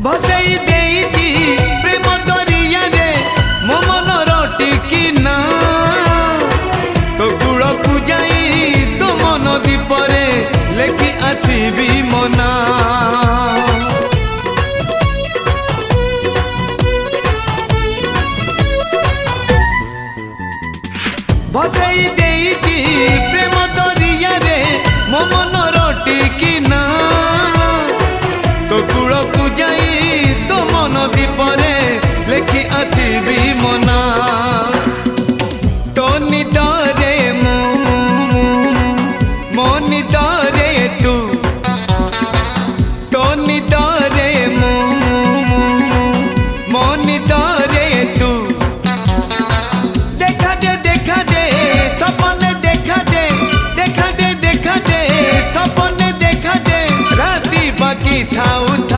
भसई देइची प्रेम दरिया रे मो मनर टिकिना तो कूल को जाई तो मन दीपरे लेखि आसीबी मना भसई देइची प्रेम दरिया रे मो मनर टिकिना तो कूल को जाई तो मन दीपरे लेखि आसीबी मना तो निदरे मो निदरे तू तो निदरे मो निदरे तू देखा दे सपने देखा दे सपने देखा दे राती बाकी थाऊ